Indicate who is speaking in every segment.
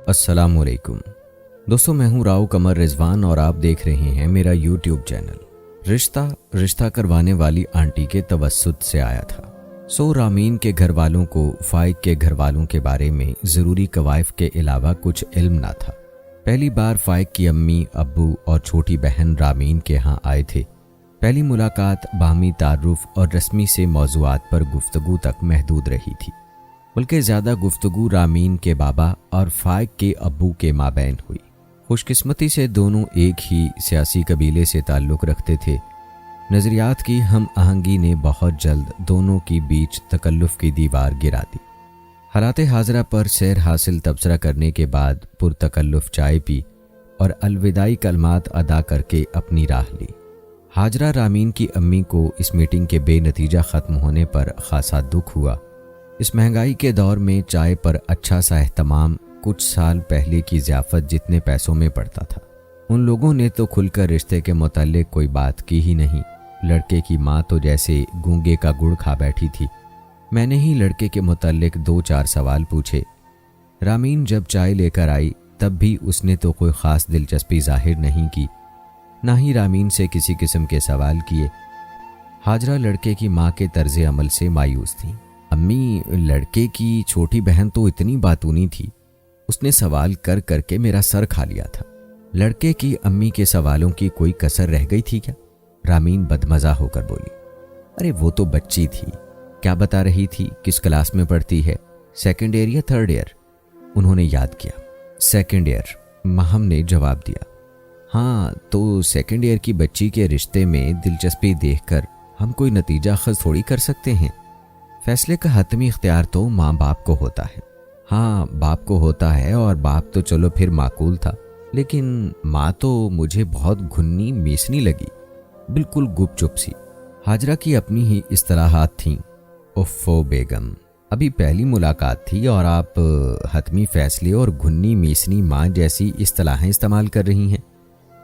Speaker 1: अस्सलाम वालेकुम दोस्तों, मैं हूं राव कमर रिजवान और आप देख रहे हैं मेरा यूट्यूब चैनल। रिश्ता करवाने वाली आंटी के तवस्सुत से आया था। रामीन के घर वालों को फाइक के घर वालों के बारे में ज़रूरी कवायफ के अलावा कुछ इल्म ना था। पहली बार फाइक की अम्मी, अब्बू और छोटी बहन रामीन के यहाँ आए थे। पहली मुलाकात बाहमी तारुफ और रस्मी से मौज़ूआत पर गुफ्तगू तक महदूद रही थी, बल्कि ज़्यादा गुफ्तगू रामीन के बाबा और फाइक के अब्बू के माबैन हुई। खुशकिस्मती से दोनों एक ही सियासी कबीले से ताल्लुक़ रखते थे। नज़रियात की हम आहंगी ने बहुत जल्द दोनों की बीच तकल्लुफ़ की दीवार गिरा दी। हालात हाज़रा पर सैर हासिल तबसरा करने के बाद पुरतकल्लुफ़ चाय पी और अलविदाई कलमात अदा करके अपनी राह ली। हाजरा रामीन की अम्मी को इस मीटिंग के बेनतीजा ख़त्म होने पर ख़ासा दुख हुआ। इस महंगाई के दौर में चाय पर अच्छा सा एहतमाम कुछ साल पहले की ज़ियाफ़त जितने पैसों में पड़ता था। उन लोगों ने तो खुलकर रिश्ते के मुताल्लिक़ कोई बात की ही नहीं। लड़के की माँ तो जैसे गूंगे का गुड़ खा बैठी थी। मैंने ही लड़के के मुताल्लिक़ 2-4 सवाल पूछे। रामीन जब चाय लेकर आई तब भी उसने तो कोई ख़ास दिलचस्पी ज़ाहिर नहीं की, ना ही रामीन से किसी किस्म के सवाल किए। हाजरा लड़के की माँ के तर्ज अमल से मायूस थी। अम्मी, लड़के की छोटी बहन तो इतनी बातूनी थी, उसने सवाल कर करके मेरा सर खा लिया था। लड़के की अम्मी के सवालों की कोई कसर रह गई थी क्या? रामीन बदमज़ा होकर बोली। अरे वो तो बच्ची थी, क्या बता रही थी? किस क्लास में पढ़ती है? सेकंड ईयर या थर्ड ईयर? उन्होंने याद किया। सेकंड ईयर, महम ने जवाब दिया। हाँ, तो सेकंड ईयर की बच्ची के रिश्ते में दिलचस्पी देखकर हम कोई नतीजा अखज़ थोड़ी कर सकते हैं। फैसले का हतमी इख्तियार तो माँ बाप को होता है। हाँ, बाप को होता है और बाप तो चलो फिर माकूल था, लेकिन माँ तो मुझे बहुत घुन्नी मेसनी लगी, बिल्कुल गुपचुप सी। हाजरा की अपनी ही इस्तलाहात थीं। उफ़्फ़ो बेगम, अभी पहली मुलाकात थी और आप हतमी फैसले और घुन्नी मेसनी माँ जैसी इस्तलाहें इस्तेमाल कर रही हैं।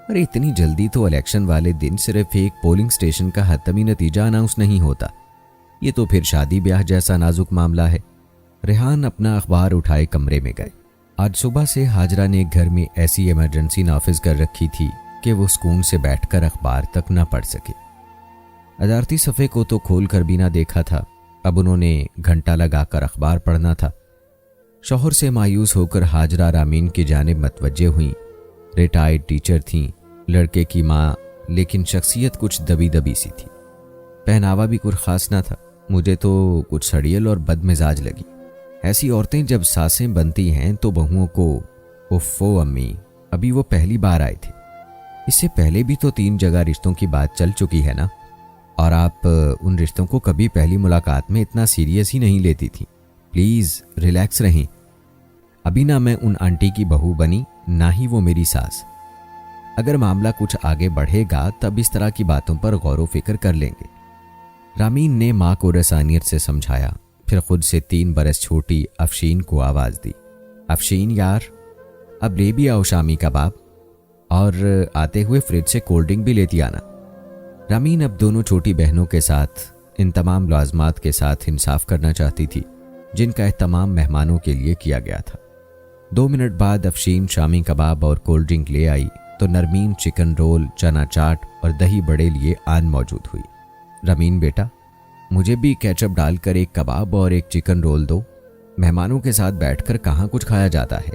Speaker 1: अरे इतनी जल्दी तो इलेक्शन वाले दिन सिर्फ एक पोलिंग स्टेशन का हतमी नतीजा अनाउंस नहीं होता, ये तो फिर शादी ब्याह जैसा नाजुक मामला है। रेहान अपना अखबार उठाए कमरे में गए। आज सुबह से हाजरा ने घर में ऐसी इमरजेंसी नाफिज कर रखी थी कि वो सुकून से बैठकर अखबार तक न पढ़ सके। अदारती सफ़े को तो खोल कर भी ना देखा था, अब उन्होंने घंटा लगाकर अखबार पढ़ना था। शौहर से मायूस होकर हाजरा रामीन की जानिब मतवज्जे हुईं। रिटायर्ड टीचर थीं, लड़के की माँ, लेकिन शख्सियत कुछ दबी दबी सी थी। पहनावा भी कुछ खास ना था, मुझे तो कुछ सड़ियल और बदमिजाज लगी। ऐसी औरतें जब सासें बनती हैं तो बहुओं को, उफ़्फ़ो अम्मी, अभी वो पहली बार आए थे, इससे पहले भी तो 3 जगह रिश्तों की बात चल चुकी है ना, और आप उन रिश्तों को कभी पहली मुलाकात में इतना सीरियस ही नहीं लेती थी। प्लीज़ रिलैक्स रहें। अभी ना मैं उन आंटी की बहू बनी, ना ही वो मेरी सास। अगर मामला कुछ आगे बढ़ेगा तब इस तरह की बातों पर गौर व फिक्र कर लेंगे। रामीन ने माँ को रसानियत से समझाया, फिर खुद से 3 बरस छोटी अफशीन को आवाज़ दी। अफशीन यार, अब ले भी आओ शामी कबाब, और आते हुए फ्रिज से कोल्ड ड्रिंक भी लेती आना। रामीन अब दोनों छोटी बहनों के साथ इन तमाम लाज़मात के साथ इंसाफ करना चाहती थी जिनका एहतमाम मेहमानों के लिए किया गया था। 2 मिनट बाद अफशीन शामी कबाब और कोल्ड ड्रिंक ले आई तो नरमीन चिकन रोल, चना चाट और दही बड़े लिए आन मौजूद हुई। रामीन बेटा, मुझे भी केचप डालकर एक कबाब और एक चिकन रोल दो, मेहमानों के साथ बैठकर कहाँ कुछ खाया जाता है।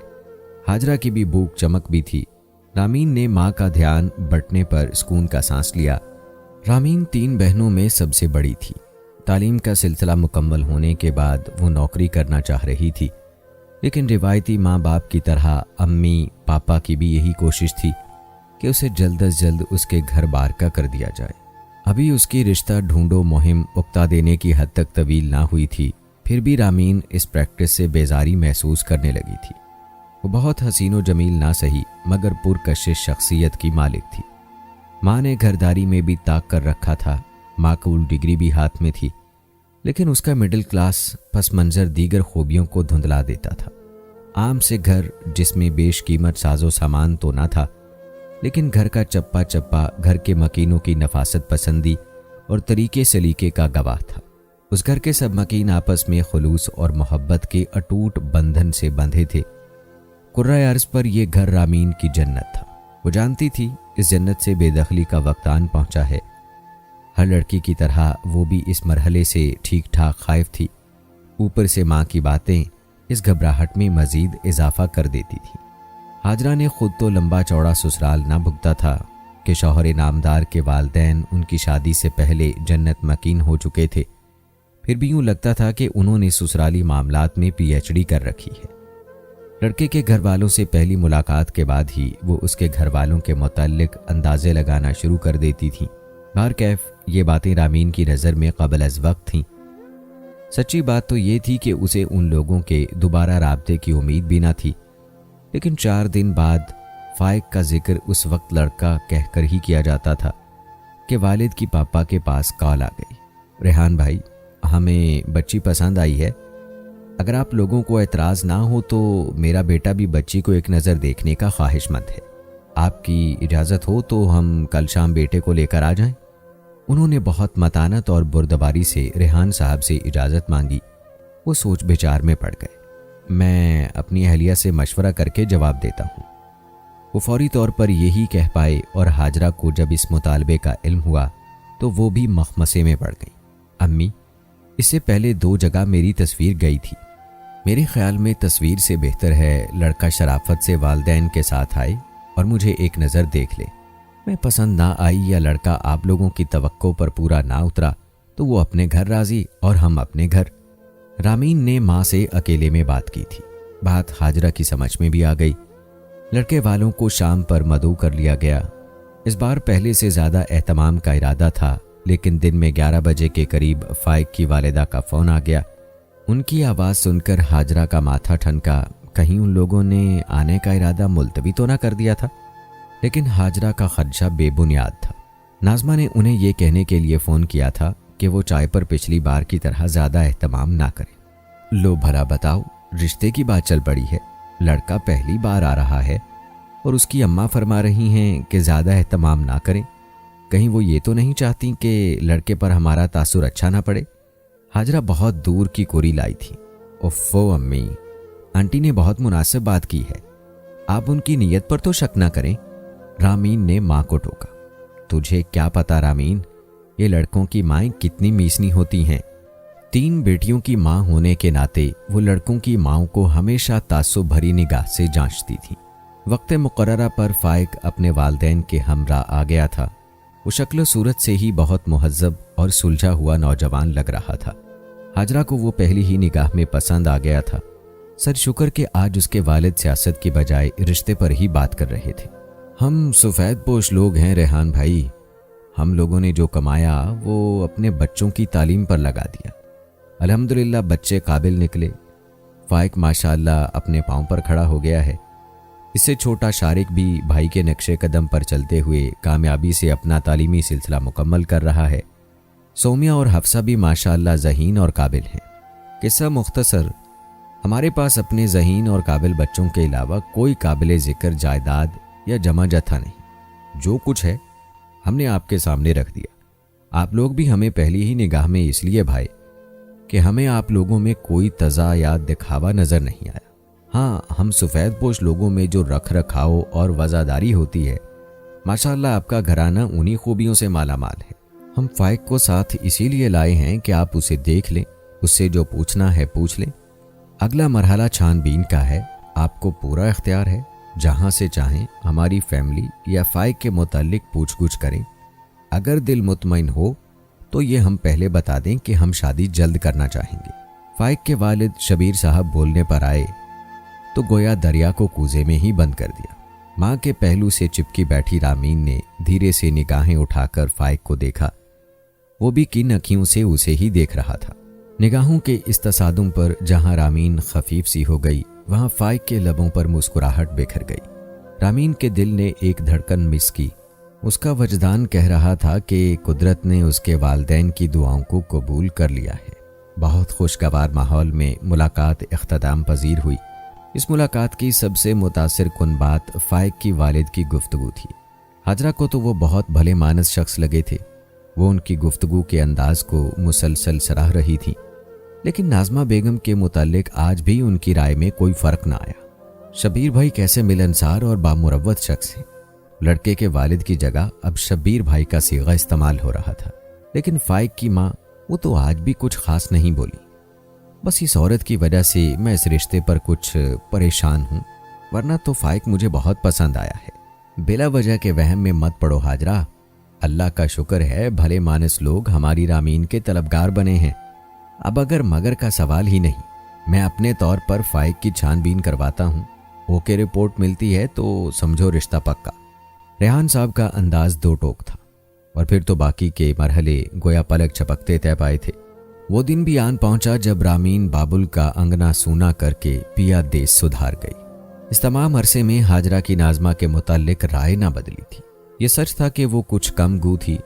Speaker 1: हाजरा की भी भूख चमक भी थी। रामीन ने माँ का ध्यान बंटने पर सुकून का सांस लिया। रामीन 3 बहनों में सबसे बड़ी थी। तालीम का सिलसिला मुकम्मल होने के बाद वो नौकरी करना चाह रही थी, लेकिन रिवायती माँ बाप की तरह अम्मी पापा की भी यही कोशिश थी कि उसे जल्द अज जल्द उसके घर बार का कर दिया जाए। अभी उसकी रिश्ता ढूंढो मुहिम उकता देने की हद तक तवील ना हुई थी, फिर भी रामीन इस प्रैक्टिस से बेजारी महसूस करने लगी थी। वो बहुत हसीनो जमील ना सही मगर पुरकशिश शख्सियत की मालिक थी। माँ ने घरदारी में भी ताक कर रखा था, माकूल डिग्री भी हाथ में थी, लेकिन उसका मिडिल क्लास पस मंजर दीगर खूबियों को धुंधला देता था। आम से घर जिसमें बेशकीमत साजो सामान तो ना था, लेकिन घर का चप्पा चप्पा घर के मकीनों की नफासत पसंदी और तरीके सलीके का गवाह था। उस घर के सब मकीन आपस में खुलूस और मोहब्बत के अटूट बंधन से बंधे थे। कुर्रा अर्ज पर यह घर रामीन की जन्नत था। वो जानती थी इस जन्नत से बेदखली का वक्त आन पहुंचा है। हर लड़की की तरह वो भी इस मरहले से ठीक ठाक खाइफ थी। ऊपर से माँ की बातें इस घबराहट में मजीद इजाफा कर देती थी। हाजरा ने खुद तो लंबा चौड़ा ससुराल ना भुगता था कि शौहर नामदार के वालदैन उनकी शादी से पहले जन्नत मकीन हो चुके थे। फिर भी यूं लगता था कि उन्होंने ससुराली मामलात में PhD कर रखी है। लड़के के घर वालों से पहली मुलाकात के बाद ही वो उसके घर वालों के मुताल्लिक अंदाजे लगाना शुरू कर देती थी। बाहरकैफ ये बातें रामीन की नज़र में क़बल अज़ वक्त थीं। सच्ची बात तो ये थी कि उसे उन लोगों के दोबारा राब्ते की उम्मीद भी ना थी। लेकिन 4 दिन बाद फाइक का जिक्र उस वक्त लड़का कहकर ही किया जाता था कि वालिद की पापा के पास कॉल आ गई, रेहान भाई हमें बच्ची पसंद आई है। अगर आप लोगों को एतराज़ ना हो तो मेरा बेटा भी बच्ची को एक नज़र देखने का ख्वाहिशमंद है। आपकी इजाज़त हो तो हम कल शाम बेटे को लेकर आ जाएं। उन्होंने बहुत मतानत और बुर्दबारी से रेहान साहब से इजाज़त मांगी। वो सोच विचार में पड़ गए। मैं अपनी अहलिया से मशवरा करके जवाब देता हूँ। वो फौरी तौर पर यही कह पाए और हाजरा को जब इस मुतालबे का इल्म हुआ तो वो भी मखमसे में पड़ गई। अम्मी, इससे पहले 2 जगह मेरी तस्वीर गई थी। मेरे ख्याल में तस्वीर से बेहतर है लड़का शराफत से वालदैन के साथ आए और मुझे एक नज़र देख ले। मैं पसंद ना आई या लड़का आप लोगों की तवक्को पर पूरा ना उतरा तो वो अपने घर राजी और हम अपने घर। रामीन ने माँ से अकेले में बात की थी। बात हाजरा की समझ में भी आ गई। लड़के वालों को शाम पर मदऊ कर लिया गया। इस बार पहले से ज़्यादा एहतमाम का इरादा था, लेकिन दिन में 11 बजे के करीब फाइक की वालिदा का फ़ोन आ गया। उनकी आवाज़ सुनकर हाजरा का माथा ठनका। कहीं उन लोगों ने आने का इरादा मुलतवी तो ना कर दिया था। लेकिन हाजरा का खदशा बेबुनियाद था। नाज़मा ने उन्हें यह कहने के लिए फ़ोन किया था कि वो चाय पर पिछली बार की तरह ज़्यादा एहतमाम ना करें। लो भला बताओ, रिश्ते की बात चल पड़ी है। लड़का पहली बार आ रहा है और उसकी अम्मा फरमा रही हैं कि ज़्यादा एहतमाम ना करें। कहीं वो ये तो नहीं चाहती कि लड़के पर हमारा तासुर अच्छा ना पड़े। हाजरा बहुत दूर की कोरी लाई थी। उफ़्फ़ो अम्मी, आंटी ने बहुत मुनासिब बात की है, आप उनकी नीयत पर तो शक ना करें। रामीन ने माँ को टोका। तुझे क्या पता रामीन, ये लड़कों की माएँ कितनी मीसनी होती हैं। 3 बेटियों की माँ होने के नाते वो लड़कों की माँओं को हमेशा तासुब भरी निगाह से जांचती थी। वक्त मुकर्ररा पर फाइक अपने वालदैन के हमरा आ गया था। वो शक्ल सूरत से ही बहुत मुहज्जब और सुलझा हुआ नौजवान लग रहा था। हाजरा को वो पहली ही निगाह में पसंद आ गया था। सर शुक्र के आज उसके वालिद सियासत की बजाय रिश्ते पर ही बात कर रहे थे। हम सफ़ेद पोश लोग हैं रेहान भाई, हम लोगों ने जो कमाया वो अपने बच्चों की तालीम पर लगा दिया। अल्हम्दुलिल्लाह बच्चे काबिल निकले। फाइक माशाअल्लाह अपने पाँव पर खड़ा हो गया है। इससे छोटा शारिक भी भाई के नक्शे कदम पर चलते हुए कामयाबी से अपना तालीमी सिलसिला मुकम्मल कर रहा है। सोमिया और हफ्सा भी माशाअल्लाह ज़हीन और काबिल हैं। किस्सा मुख्तसर, हमारे पास अपने ज़हीन और काबिल बच्चों के अलावा कोई काबिल ज़िक्र जायदाद या जमा जथा नहीं। जो कुछ है हमने आपके सामने रख दिया। आप लोग भी हमें पहली ही निगाह में इसलिए भाए कि हमें आप लोगों में कोई तज़ा या दिखावा नज़र नहीं आया। हाँ, हम सफ़ेद पोश लोगों में जो रख रखाव और वज़ादारी होती है, माशाअल्लाह आपका घराना उन्हीं खूबियों से माला माल है। हम फाइक को साथ इसीलिए लाए हैं कि आप उसे देख लें, उससे जो पूछना है पूछ लें। अगला मरहला छानबीन का है, आपको पूरा इख्तियार है। जहाँ से चाहें हमारी फैमिली या फाइक के मुताल्लिक पूछ-गुछ करें। अगर दिल मुतमईन हो तो ये हम पहले बता दें कि हम शादी जल्द करना चाहेंगे। फाइक के वालिद शबीर साहब बोलने पर आए तो गोया दरिया को कूजे में ही बंद कर दिया। माँ के पहलू से चिपकी बैठी रामीन ने धीरे से निगाहें उठाकर फाइक को देखा। वो भी किन अखियों से उसे ही देख रहा था। निगाहों के इस तसादुम पर जहां रामीन खफीफ सी हो गई, वहां फाइक के लबों पर मुस्कुराहट बिखर गई। रामीन के दिल ने एक धड़कन मिस की। उसका वजदान कह रहा था कि कुदरत ने उसके वालदैन की दुआओं को कबूल कर लिया है। बहुत खुशगवार माहौल में मुलाकात इख्तिताम पजीर हुई। इस मुलाकात की सबसे मुतासिर कुन बात फाइक की वालिद की गुफ्तगू थी। हाजरा को तो वो बहुत भले मानस शख्स लगे थे। वो उनकी गुफ्तगू के अंदाज को मुसलसल सराह रही थी, लेकिन नाज़मा बेगम के मुताल्लिक आज भी उनकी राय में कोई फ़र्क ना आया। शबीर भाई कैसे मिलनसार और बामुरव्वत शख्स हैं। लड़के के वालिद की जगह अब शबीर भाई का सीगा इस्तेमाल हो रहा था। लेकिन फाइक की माँ वो तो आज भी कुछ खास नहीं बोली। बस इस औरत की वजह से मैं इस रिश्ते पर कुछ परेशान हूँ, वरना तो फाइक मुझे बहुत पसंद आया है। बिला वजह के वहम में मत पड़ो हाजरा। अल्लाह का शुक्र है भले मानस लोग हमारी रामीन के तलबगार बने हैं। अब अगर मगर का सवाल ही नहीं, मैं अपने तौर पर फाइक की छानबीन करवाता हूँ। ओके रिपोर्ट मिलती है तो समझो रिश्ता पक्का। रेहान साहब का अंदाज दो टोक था और फिर तो बाकी के मरहले गोया पलक झपकते तय पाए थे। वो दिन भी आन पहुंचा जब रामीन बाबुल का अंगना सूना करके पिया देश सुधार गई। इस तमाम अरसे में हाजरा की नाजमा के मुताल्लिक राय ना बदली थी। ये सच था कि वो कुछ कम गू थी,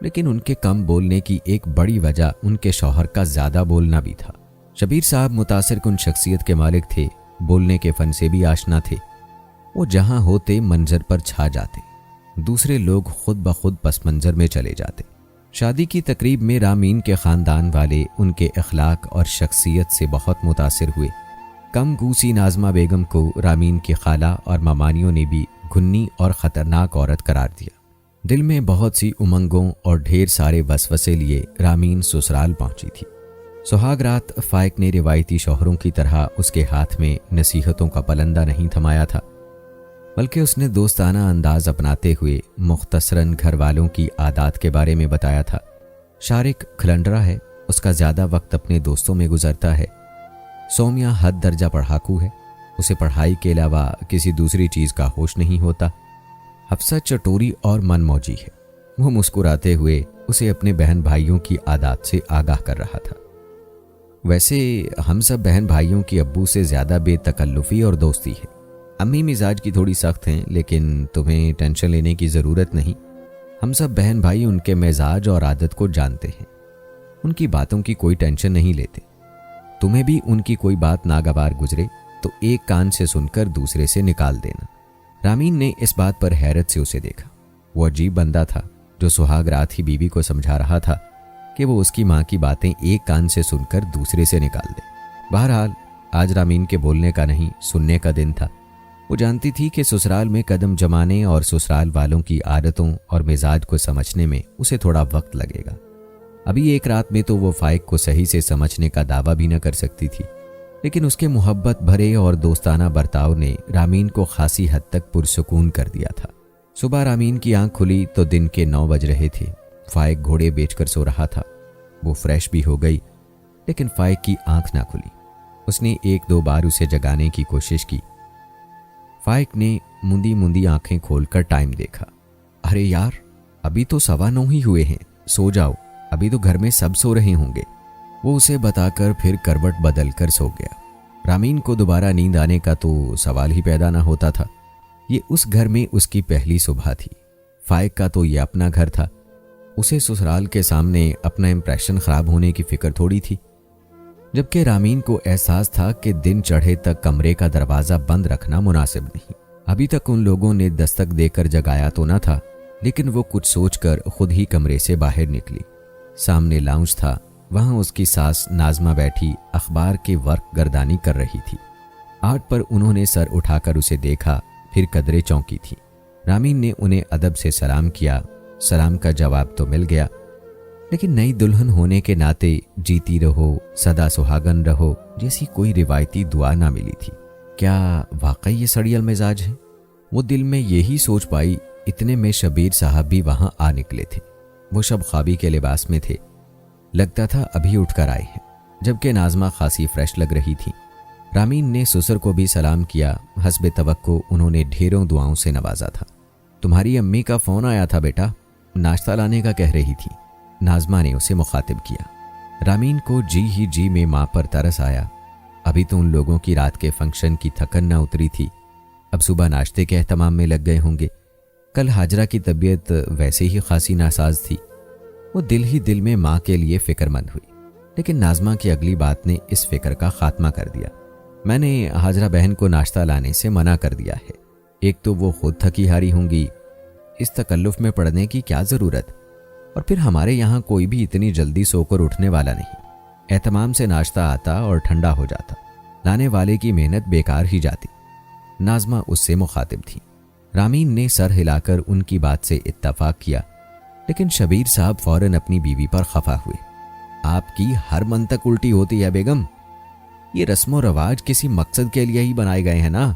Speaker 1: लेकिन उनके कम बोलने की एक बड़ी वजह उनके शौहर का ज्यादा बोलना भी था। शबीर साहब मुतासिर कुन शख्सियत के मालिक थे, बोलने के फन से भी आशना थे। वो जहां होते मंजर पर छा जाते, दूसरे लोग खुद ब खुद पस मंजर में चले जाते। शादी की तकरीब में रामीन के खानदान वाले उनके अखलाक और शख्सियत से बहुत मुतासिर हुए। कम गूसी नाजमा बेगम को रामीन की खाला और मामानियों ने भी घुन्नी और ख़तरनाक औरत करार दिया। दिल में बहुत सी उमंगों और ढेर सारे वसवसे लिए रामीन ससुराल पहुंची थी। सुहाग रात फाइक ने रिवायती शौहरों की तरह उसके हाथ में नसीहतों का पलंदा नहीं थमाया था, बल्कि उसने दोस्ताना अंदाज अपनाते हुए मुख्तसरन घर वालों की आदत के बारे में बताया था। शारिक खलंडरा है, उसका ज़्यादा वक्त अपने दोस्तों में गुजरता है। सोमिया हद दर्जा पढ़ाकू है, उसे पढ़ाई के अलावा किसी दूसरी चीज़ का होश नहीं होता। हफ्सा चटोरी और मनमौजी है। वो मुस्कुराते हुए उसे अपने बहन भाइयों की आदत से आगाह कर रहा था। वैसे हम सब बहन भाइयों की अब्बू से ज़्यादा बेतकल्लुफ़ी और दोस्ती है। अम्मी मिजाज की थोड़ी सख्त हैं, लेकिन तुम्हें टेंशन लेने की ज़रूरत नहीं। हम सब बहन भाई उनके मिजाज और आदत को जानते हैं, उनकी बातों की कोई टेंशन नहीं लेते। तुम्हें भी उनकी कोई बात नागवार गुजरे तो एक कान से सुनकर दूसरे से निकाल देना। रामीन ने इस बात पर हैरत से उसे देखा। वो अजीब बंदा था जो सुहाग रात ही बीवी को समझा रहा था कि वो उसकी माँ की बातें एक कान से सुनकर दूसरे से निकाल दे। बहरहाल आज रामीन के बोलने का नहीं, सुनने का दिन था। वो जानती थी कि ससुराल में कदम जमाने और ससुराल वालों की आदतों और मिजाज को समझने में उसे थोड़ा वक्त लगेगा। अभी एक रात में तो वो फाइक को सही से समझने का दावा भी न कर सकती थी, लेकिन उसके मोहब्बत भरे और दोस्ताना बर्ताव ने रामीन को खासी हद तक पुरसुकून कर दिया था। सुबह रामीन की आंख खुली तो दिन के 9 बज रहे थे। फाइक घोड़े बेचकर सो रहा था। वो फ्रेश भी हो गई, लेकिन फाइक की आंख ना खुली। उसने 1-2 बार उसे जगाने की कोशिश की। फाइक ने मुंदी मुंदी आंखें खोलकर टाइम देखा। अरे यार, अभी तो 9:15 ही हुए हैं, सो जाओ, अभी तो घर में सब सो रहे होंगे। वो उसे बताकर फिर करवट बदल कर सो गया। रामीन को दोबारा नींद आने का तो सवाल ही पैदा ना होता था। ये उस घर में उसकी पहली सुबह थी। फाइक का तो ये अपना घर था। उसे ससुराल के सामने अपना इंप्रेशन खराब होने की फिक्र थोड़ी थी, जबकि रामीन को एहसास था कि दिन चढ़े तक कमरे का दरवाज़ा बंद रखना मुनासिब नहीं। अभी तक उन लोगों ने दस्तक देकर जगाया तो न था, लेकिन वो कुछ सोचकर खुद ही कमरे से बाहर निकली। सामने लाउंज था, वहां उसकी सास नाजमा बैठी अखबार के वर्क गर्दानी कर रही थी। आठ पर उन्होंने सर उठाकर उसे देखा, फिर कदरे चौंकी थी। रामीन ने उन्हें अदब से सलाम किया। सलाम का जवाब तो मिल गया, लेकिन नई दुल्हन होने के नाते जीती रहो, सदा सुहागन रहो जैसी कोई रिवायती दुआ ना मिली थी। क्या वाकई ये सड़ियल मिजाज है? वो दिल में यही सोच पाई। इतने में शबीर साहब भी वहां आ निकले थे। वो शब ख्वाबी के लिबास में थे, लगता था अभी उठकर आए हैं, जबकि नाजमा खासी फ्रेश लग रही थी। रामीन ने ससुर को भी सलाम किया। हस्बे तवक्को उन्होंने ढेरों दुआओं से नवाजा था। तुम्हारी अम्मी का फ़ोन आया था बेटा, नाश्ता लाने का कह रही थी, नाजमा ने उसे मुखातिब किया। रामीन को जी ही जी में माँ पर तरस आया। अभी तो उन लोगों की रात के फंक्शन की थकन न उतरी थी, अब सुबह नाश्ते के एहतमाम में लग गए होंगे। कल हाजरा की तबीयत वैसे ही खासी नासाज थी। वो दिल ही दिल में माँ के लिए फिक्रमंद हुई, लेकिन नाजमा की अगली बात ने इस फिक्र का खात्मा कर दिया। मैंने हाजरा बहन को नाश्ता लाने से मना कर दिया है। एक तो वो खुद थकी हारी होंगी, इस तकल्लुफ में पड़ने की क्या ज़रूरत, और फिर हमारे यहाँ कोई भी इतनी जल्दी सोकर उठने वाला नहीं। एहतमाम से नाश्ता आता और ठंडा हो जाता, लाने वाले की मेहनत बेकार ही जाती। नाज़मा उससे मुखातिब थी। रामीन ने सर हिलाकर उनकी बात से इत्तफाक किया, लेकिन शबीर साहब फौरन अपनी बीवी पर खफा हुए। आपकी हर मंतक उल्टी होती है बेगम, ये रस्म रवाज किसी मकसद के लिए ही बनाए गए हैं ना।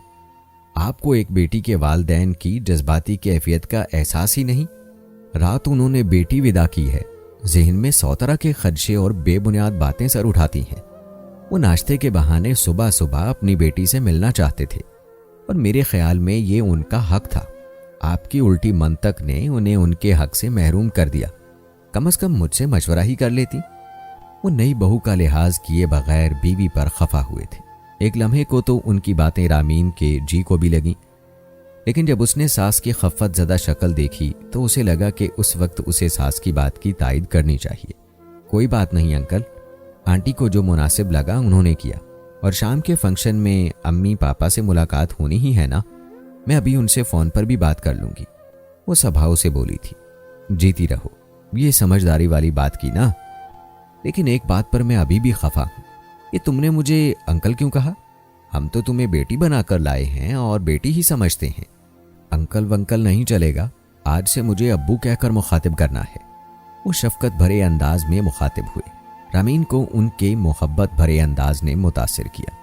Speaker 1: आपको एक बेटी के वालिदैन की जज्बाती कैफियत का एहसास ही नहीं। रात उन्होंने बेटी विदा की है, जहन में 100 तरह के खदशे और बेबुनियाद बातें सर उठाती हैं। वो नाश्ते के बहाने सुबह सुबह अपनी बेटी से मिलना चाहते थे और मेरे ख्याल में ये उनका हक था। आपकी उल्टी मंतक ने उन्हें उनके हक से महरूम कर दिया। कम से कम मुझसे मशवरा ही कर लेती। वो नई बहू का लिहाज किए बगैर बीवी पर खफा हुए थे। एक लम्हे को तो उनकी बातें रामीन के जी को भी लगीं, लेकिन जब उसने सास की खफ़त ज़दा शक्ल देखी तो उसे लगा कि उस वक्त उसे सास की बात की तायद करनी चाहिए। कोई बात नहीं अंकल, आंटी को जो मुनासिब लगा उन्होंने किया, और शाम के फंक्शन में अम्मी पापा से मुलाकात होनी ही है ना, मैं अभी उनसे फ़ोन पर भी बात कर लूँगी। वो स्वभाव से बोली थी। जीती रहो, ये समझदारी वाली बात की ना। लेकिन एक बात पर मैं अभी भी खफा हूँ, ये तुमने मुझे अंकल क्यों कहा? हम तो तुम्हें बेटी बनाकर लाए हैं और बेटी ही समझते हैं। अंकल वंकल नहीं चलेगा, आज से मुझे अब्बू कहकर मुखातिब करना है। वो शफकत भरे अंदाज में मुखातिब हुए। रामीन को उनके मोहब्बत भरे अंदाज ने मुतासिर किया।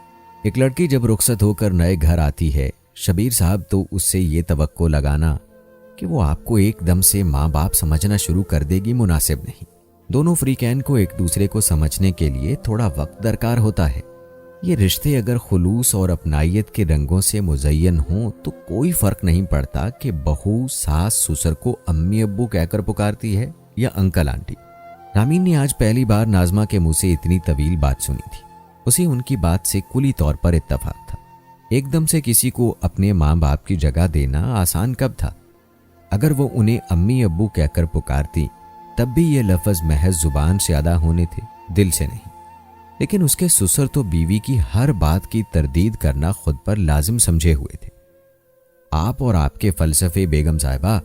Speaker 1: एक लड़की जब रुखसत होकर नए घर आती है, शबीर साहब तो उससे ये तवक्को लगाना कि वो आपको एकदम से माँ बाप समझना शुरू कर देगी मुनासिब नहीं। दोनों फ्रीकैन को एक दूसरे को समझने के लिए थोड़ा वक्त दरकार होता है। ये रिश्ते अगर खुलूस और अपनाइयत के रंगों से मुज़य्यन हों तो कोई फ़र्क नहीं पड़ता कि बहू सास ससुर को अम्मी अब्बू कहकर पुकारती है या अंकल आंटी। रामीन ने आज पहली बार नाज़मा के मुंह से इतनी तवील बात सुनी थी। उसे उनकी बात से कुली तौर पर इत्तफाक था। एकदम से किसी को अपने माँ बाप की जगह देना आसान कब था? अगर वो उन्हें अम्मी अब्बू कहकर पुकारती तब भी ये लफ्ज़ महज जुबान से अदा होने थे, दिल से नहीं। लेकिन उसके ससुर तो बीवी की हर बात की तरदीद करना खुद पर लाजिम समझे हुए थे। आप और आपके फलसफे बेगम साहिबा,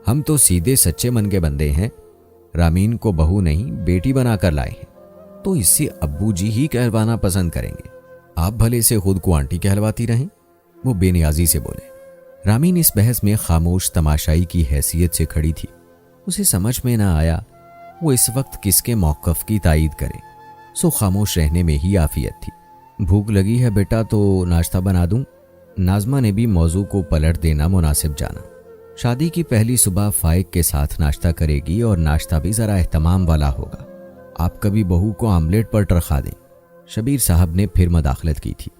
Speaker 1: हम तो सीधे सच्चे मन के बंदे हैं। रामीन को बहू नहीं बेटी बनाकर लाए हैं, तो इससे अब्बू जी ही कहलवाना पसंद करेंगे। आप भले से खुद को आंटी कहलवाती रहें। वो बेनियाजी से बोले। रामीन इस बहस में खामोश तमाशाई की हैसियत से खड़ी थी। उसे समझ में ना आया वो इस वक्त किसके मौक़िफ़ की तायीद करे, सो खामोश रहने में ही आफियत थी। भूख लगी है बेटा तो नाश्ता बना दूं? नाज़मा ने भी मौजू को पलट देना मुनासिब जाना। शादी की पहली सुबह फाइक के साथ नाश्ता करेगी और नाश्ता भी ज़रा एहतमाम वाला होगा। आप कभी बहू को आमलेट पर रखा दें। शबीर साहब ने फिर मदाखलत की थी।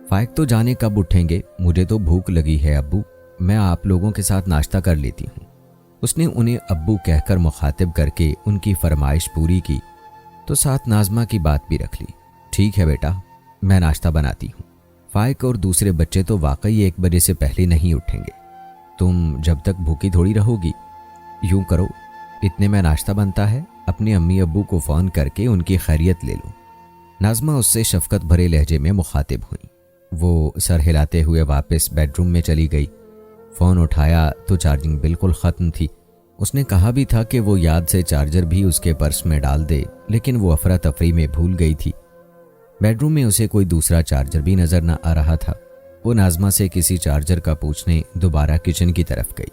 Speaker 1: फाइक तो जाने कब उठेंगे, मुझे तो भूख लगी है अब्बू, मैं आप लोगों के साथ नाश्ता कर लेती हूँ। उसने उन्हें अब्बू कहकर मुखातिब करके उनकी फरमाइश पूरी की तो साथ नाज़मा की बात भी रख ली। ठीक है बेटा, मैं नाश्ता बनाती हूँ। फाइक और दूसरे बच्चे तो वाकई 1 बजे से पहले नहीं उठेंगे। तुम जब तक भूखी थोड़ी रहोगी। यूं करो, इतने में नाश्ता बनता है, अपने अम्मी अब्बू को फ़ोन करके उनकी खैरियत ले लो। नाज़मा उससे शफकत भरे लहजे में मुखातिब हुई। वो सर हिलाते हुए वापस बेडरूम में चली गई। फ़ोन उठाया तो चार्जिंग बिल्कुल ख़त्म थी। उसने कहा भी था कि वो याद से चार्जर भी उसके पर्स में डाल दे, लेकिन वो अफरा तफरी में भूल गई थी। बेडरूम में उसे कोई दूसरा चार्जर भी नज़र न आ रहा था। वो नाज़मा से किसी चार्जर का पूछने दोबारा किचन की तरफ गई।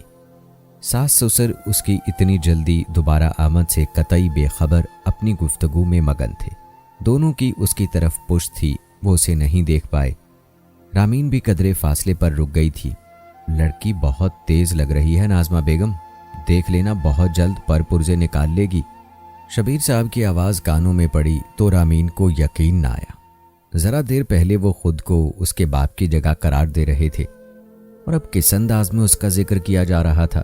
Speaker 1: सास ससुर उसकी इतनी जल्दी दोबारा आमद से कतई बेखबर अपनी गुफ्तगू में मगन थे। दोनों की उसकी तरफ पुश थी, वो उसे नहीं देख पाए। रामीन भी कदरे फासले पर रुक गई थी। लड़की बहुत तेज लग रही है नाज़मा बेगम, देख लेना बहुत जल्द पर पुर्जे निकाल लेगी। शबीर साहब की आवाज़ कानों में पड़ी तो रामीन को यकीन ना आया। ज़रा देर पहले वो खुद को उसके बाप की जगह करार दे रहे थे और अब किस अंदाज में उसका जिक्र किया जा रहा था।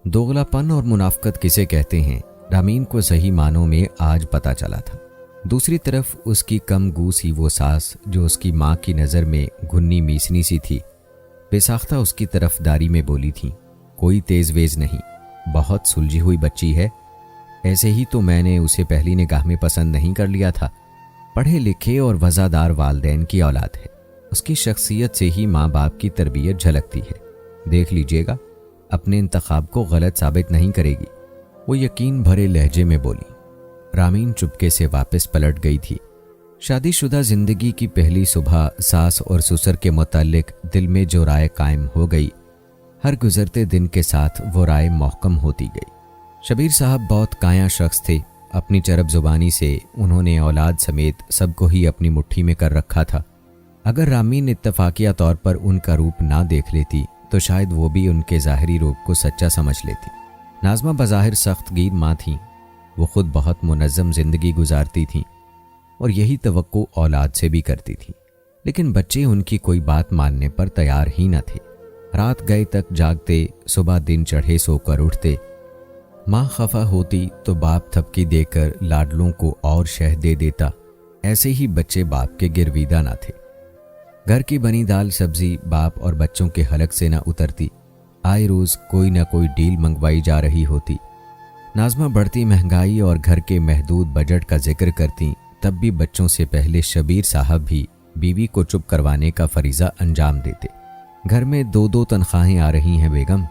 Speaker 1: दोगलापन और मुनाफकत किसे कहते हैं, रामीन को सही मानों में आज पता चला था। दूसरी तरफ उसकी कम गूसी वो सास जो उसकी माँ की नज़र में घुन्नी मीसनी सी थी, बेसाख्ता उसकी तरफदारी में बोली थी, कोई तेज वेज नहीं, बहुत सुलझी हुई बच्ची है। ऐसे ही तो मैंने उसे पहली निगाह में पसंद नहीं कर लिया था। पढ़े लिखे और वज़ादार वालदैन की औलाद है। उसकी शख्सियत से ही माँ बाप की तरबियत झलकती है। देख लीजिएगा, अपने इंतखाब को गलत साबित नहीं करेगी। वो यकीन भरे लहजे में बोली। रामीन चुपके से वापस पलट गई थी। शादी शुदा जिंदगी की पहली सुबह सास और ससुर के मुतालिक दिल में जो राय कायम हो गई, हर गुजरते दिन के साथ वो राय महकम होती गई। शबीर साहब बहुत काया शख्स थे। अपनी चरब जुबानी से उन्होंने औलाद समेत सबको ही अपनी मुट्ठी में कर रखा था। अगर रामीन इत्तफाकिया तौर पर उनका रूप ना देख लेती तो शायद वो भी उनके ज़ाहिरी रूप को सच्चा समझ लेती। नाज़मा बज़ाहिर सख्त गीर माँ थीं। वो खुद बहुत मुनज़्ज़म ज़िंदगी गुजारती थीं और यही तवक्को औलाद से भी करती थीं, लेकिन बच्चे उनकी कोई बात मानने पर तैयार ही न थे। रात गए तक जागते, सुबह दिन चढ़े सोकर उठते। माँ खफा होती तो बाप थपकी देकर लाडलों को और शह दे देता। ऐसे ही बच्चे बाप के गिरवीदा न थे। घर की बनी दाल सब्जी बाप और बच्चों के हलक से न उतरती। आए रोज कोई न कोई डील मंगवाई जा रही होती। नाज़मा बढ़ती महंगाई और घर के महदूद बजट का जिक्र करती, तब भी बच्चों से पहले शबीर साहब भी बीवी को चुप करवाने का फरीज़ा अंजाम देते। घर में 2-2 तनख्वाहें आ रही हैं बेगम,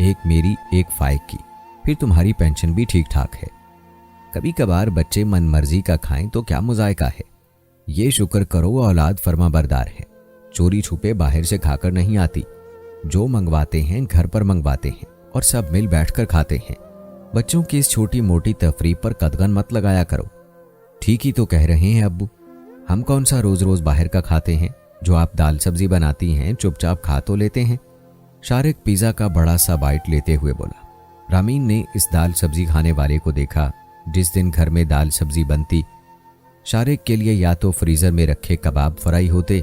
Speaker 1: एक मेरी एक फाइक की, फिर तुम्हारी पेंशन भी ठीक ठाक है। कभी कभार बच्चे मन मर्जी का खाएं तो क्या मुजायका है। ये शुक्र करो औलाद फर्मा बरदार है, चोरी छुपे बाहर से खाकर नहीं आती। जो मंगवाते हैं घर पर मंगवाते हैं और सब मिल बैठकर खाते हैं। बच्चों की इस छोटी मोटी तफरीह पर कदगन मत लगाया करो। ठीक ही तो कह रहे हैं अब्बू, हम कौन सा रोज रोज बाहर का खाते हैं। जो आप दाल सब्जी बनाती हैं चुपचाप खा तो लेते हैं। शारिक पिज़्ज़ा का बड़ा सा बाइट लेते हुए बोला। रामीन ने इस दाल सब्जी खाने वाले को देखा। जिस दिन घर में दाल सब्जी बनती, शारिक के लिए या तो फ्रीजर में रखे कबाब फ्राई होते,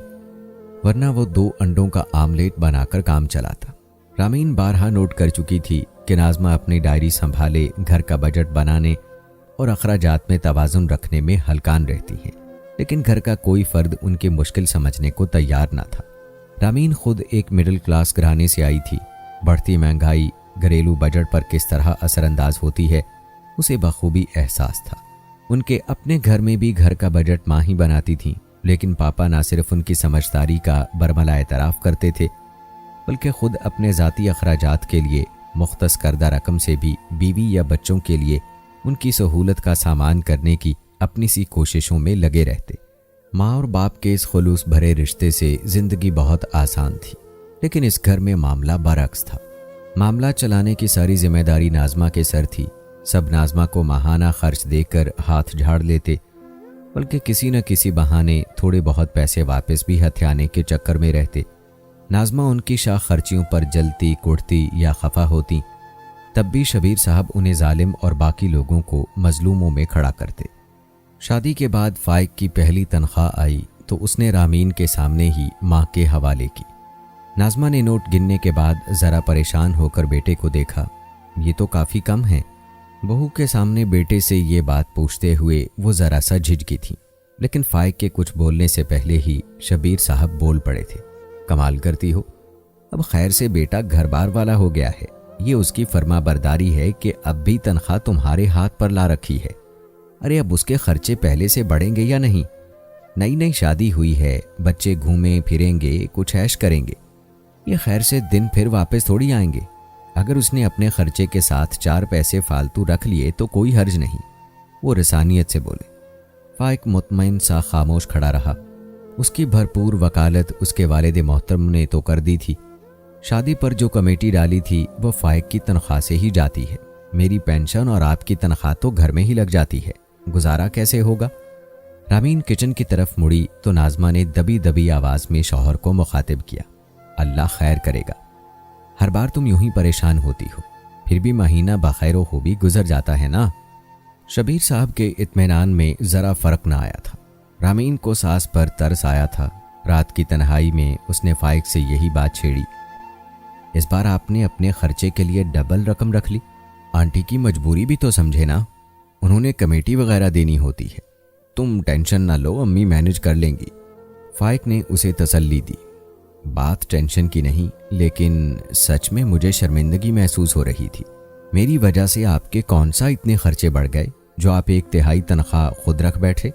Speaker 1: वरना वो 2 अंडों का आमलेट बनाकर काम चलाता। रामीन बारहा नोट कर चुकी थी कि नाज़मा अपनी डायरी संभाले घर का बजट बनाने और अखराजात में तवाज़ुन रखने में हलकान रहती हैं, लेकिन घर का कोई फर्द उनकी मुश्किल समझने को तैयार न था। रामीन खुद एक मिडिल क्लास घराने से आई थी। बढ़ती महंगाई घरेलू बजट पर किस तरह असरअंदाज होती है उसे बखूबी एहसास था। उनके अपने घर में भी घर का बजट माँ ही बनाती थीं, लेकिन पापा न सिर्फ उनकी समझदारी का बरमला एतराफ़ करते थे, बल्कि खुद अपने ज़ाती अखराजात के लिए मुख्तस करदा रकम से भी बीवी या बच्चों के लिए उनकी सहूलत का सामान करने की अपनी सी कोशिशों में लगे रहते। माँ और बाप के इस खुलूस भरे रिश्ते से ज़िंदगी बहुत आसान थी, लेकिन इस घर में मामला बरअक्स था। मामला चलाने की सारी जिम्मेदारी नाज़मा के सर थी। सब नाज़मा को माहाना खर्च देकर हाथ झाड़ लेते, बल्कि किसी न किसी बहाने थोड़े बहुत पैसे वापस भी हथियाने के चक्कर में रहते। नाज़मा उनकी शाह खर्चियों पर जलती कुड़ती या खफा होती, तब भी शबीर साहब उन्हें जालिम और बाकी लोगों को मजलूमों में खड़ा करते। शादी के बाद फाइक की पहली तनख्वाह आई तो उसने रामीन के सामने ही माँ के हवाले की। नाज़मा ने नोट गिनने के बाद ज़रा परेशान होकर बेटे को देखा। ये तो काफ़ी कम है। बहू के सामने बेटे से ये बात पूछते हुए वो ज़रा सा झिझकी थी, लेकिन फाइक के कुछ बोलने से पहले ही शबीर साहब बोल पड़े थे। कमाल करती हो, अब खैर से बेटा घर बार वाला हो गया है। ये उसकी फर्मा बरदारी है कि अब भी तनख्वाह तुम्हारे हाथ पर ला रखी है। अरे अब उसके खर्चे पहले से बढ़ेंगे या नहीं? नई नई शादी हुई है, बच्चे घूमें फिरेंगे, कुछ ऐश करेंगे। ये खैर से दिन फिर वापस थोड़ी आएंगे। अगर उसने अपने खर्चे के साथ 4 पैसे फालतू रख लिए तो कोई हर्ज नहीं। वो रसानियत से बोले। फाइक मुतमईन सा खामोश खड़ा रहा। उसकी भरपूर वकालत उसके वालिद मोहतरम ने तो कर दी थी। शादी पर जो कमेटी डाली थी वो फाइक की तनख्वाह से ही जाती है। मेरी पेंशन और आपकी तनख्वाह तो घर में ही लग जाती है, गुजारा कैसे होगा? रामीन किचन की तरफ मुड़ी तो नाज़मा ने दबी दबी आवाज में शौहर को मुखातिब किया। अल्लाह खैर करेगा। हर बार तुम यूं ही परेशान होती हो, फिर भी महीना बखैरो हो भी गुजर जाता है ना। शबीर साहब के इत्मीनान में ज़रा फ़र्क ना आया था। रामीन को सास पर तरस आया था। रात की तन्हाई में उसने फाइक से यही बात छेड़ी। इस बार आपने अपने खर्चे के लिए डबल रकम रख ली। आंटी की मजबूरी भी तो समझे ना, उन्होंने कमेटी वगैरह देनी होती है। तुम टेंशन ना लो, अम्मी मैनेज कर लेंगी। फाइक ने उसे तसल्ली दी। बात टेंशन की नहीं, लेकिन सच में मुझे शर्मिंदगी महसूस हो रही थी। मेरी वजह से आपके कौन सा इतने खर्चे बढ़ गए जो आप 1/3 तनख्वाह खुद रख बैठे।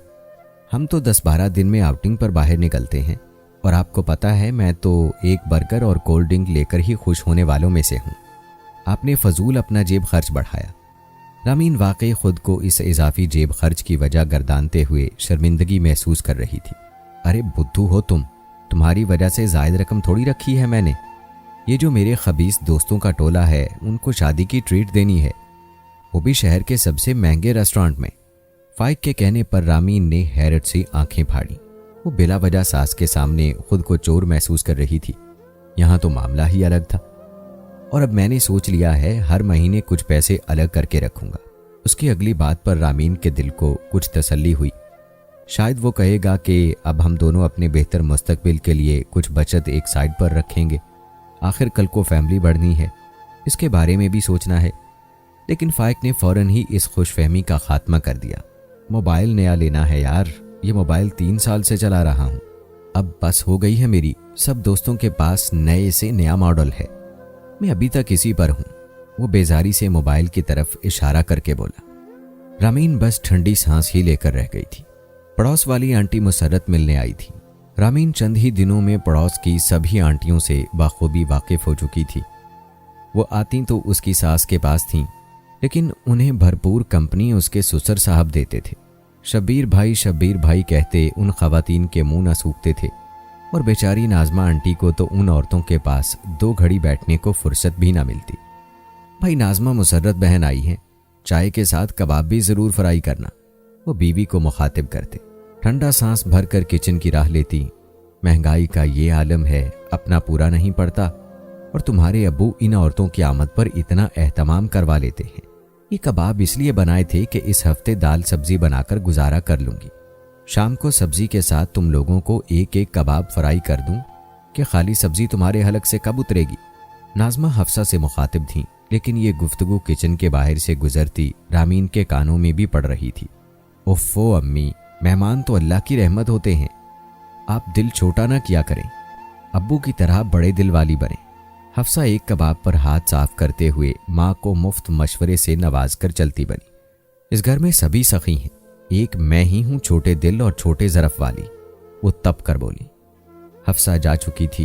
Speaker 1: हम तो 10-12 दिन में आउटिंग पर बाहर निकलते हैं, और आपको पता है मैं तो एक बर्गर और कोल्ड ड्रिंक लेकर ही खुश होने वालों में से हूँ। आपने फजूल अपना जेब खर्च बढ़ाया। रामीन वाकई खुद को इस इजाफी जेब खर्च की वजह गर्दानते हुए शर्मिंदगी महसूस कर रही थी। अरे बुद्धू हो तुम्हारी वजह से जायद रकम थोड़ी रखी है मैंने। ये जो मेरे खबीस दोस्तों का टोला है उनको शादी की ट्रीट देनी है, वो भी शहर के सबसे महंगे रेस्टोरेंट में। फाइक के कहने पर रामीन ने हैरत से आंखें फाड़ी। वो बिला वजह सास के सामने खुद को चोर महसूस कर रही थी। यहाँ तो मामला ही अलग था। और अब मैंने सोच लिया है हर महीने कुछ पैसे अलग करके रखूंगा। उसकी अगली बात पर रामीन के दिल को कुछ तसल्ली हुई। शायद वो कहेगा कि अब हम दोनों अपने बेहतर मुस्तकबिल के लिए कुछ बचत एक साइड पर रखेंगे। आखिर कल को फैमिली बढ़नी है, इसके बारे में भी सोचना है। लेकिन फाइक ने फौरन ही इस खुशफहमी का खात्मा कर दिया। मोबाइल नया लेना है यार, ये मोबाइल 3 साल से चला रहा हूँ। अब बस हो गई है मेरी। सब दोस्तों के पास नए से नया मॉडल है, मैं अभी तक इसी पर हूँ। वो बेजारी से मोबाइल की तरफ इशारा करके बोला। रामीन बस ठंडी सांस ही लेकर रह गई थी। पड़ोस वाली आंटी मुसर्रत मिलने आई थी। रामीन चंद ही दिनों में पड़ोस की सभी आंटियों से बखूबी वाकिफ हो चुकी थी। वो आती तो उसकी सास के पास थीं, लेकिन उन्हें भरपूर कंपनी उसके ससुर साहब देते थे। शब्बीर भाई कहते उन खवातीन के मुंह न सूखते थे। और बेचारी नाजमा आंटी को तो उन औरतों के पास 2 घड़ी बैठने को फुर्सत भी ना मिलती। भाई नाजमा मुसर्रत बहन आई हैं, चाय के साथ कबाब भी ज़रूर फ्राई करना, वो बीवी को मुखातिब करते। ठंडा सांस भर कर किचन की राह लेती। महंगाई का ये आलम है, अपना पूरा नहीं पड़ता और तुम्हारे अब्बू इन औरतों की आमद पर इतना एहतमाम करवा लेते हैं। ये कबाब इसलिए बनाए थे कि इस हफ्ते दाल सब्जी बनाकर गुजारा कर लूंगी। शाम को सब्जी के साथ तुम लोगों को एक एक कबाब फ्राई कर दूं कि खाली सब्जी तुम्हारे हलक से कब उतरेगी। नाजमा हफ्सा से मुखातिब थीं, लेकिन ये गुफ्तगू किचन के बाहर से गुजरती रामीन के कानों में भी पड़ रही थी। उफ़्फ़ो अम्मी, मेहमान तो अल्लाह की रहमत होते हैं, आप दिल छोटा ना किया करें, अब्बू की तरह बड़े दिल वाली बने। हफ्सा एक कबाब पर हाथ साफ करते हुए माँ को मुफ्त मशवरे से नवाज कर चलती बनी। इस घर में सभी सखी हैं, एक मैं ही हूँ छोटे दिल और छोटे ज़रफ़ वाली, वो तप कर बोली। हफ्सा जा चुकी थी।